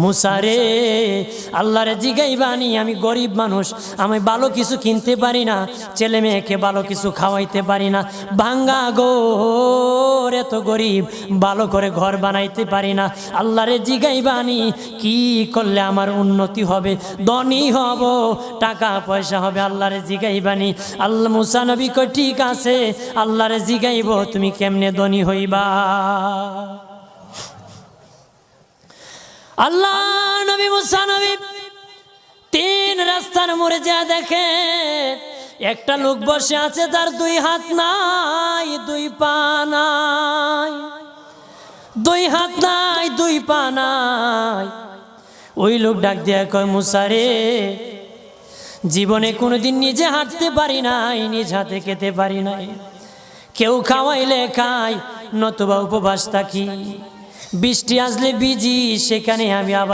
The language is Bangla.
মুসারে আল্লাহরে জিগাইবানি, আমি গরিব মানুষ, আমি ভালো কিছু কিনতে পারি না, ছেলে মেয়েকে ভালো কিছু খাওয়াইতে পারি না, ভাঙ্গা ঘর, এত গরিব, ভালো করে ঘর বানাইতে পারি না। আল্লাহরে জিগাইবানি কি করলে আমার উন্নতি হবে, ধনী হব, টাকা পয়সা হবে। আল্লাহরে জিগাইবানি। আল্লাহ মুসা নবী কই ঠিক আছে, আল্লাহরে জিগাইব তুমি কেমনে ধনী হইবা। আল্লাহ নবী মুসা নবী তিন রাস্তার মোড়ে যা দেখে একটা লোক বসে আছে, তার দুই হাত নাই, দুই পা নাই, দুই হাত নাই, দুই পা নাই। ওই লোক ডাক দিয়া কয়, মুসা রে, জীবনে কোনোদিন নিজে হাঁটতে পারি নাই, নিজ হাতে খেতে পারি নাই, কেউ খাওয়াইলে খাই, নতুবা উপবাস থাকি, বৃষ্টি আসলে ভিজি, সেখানে আমি আবার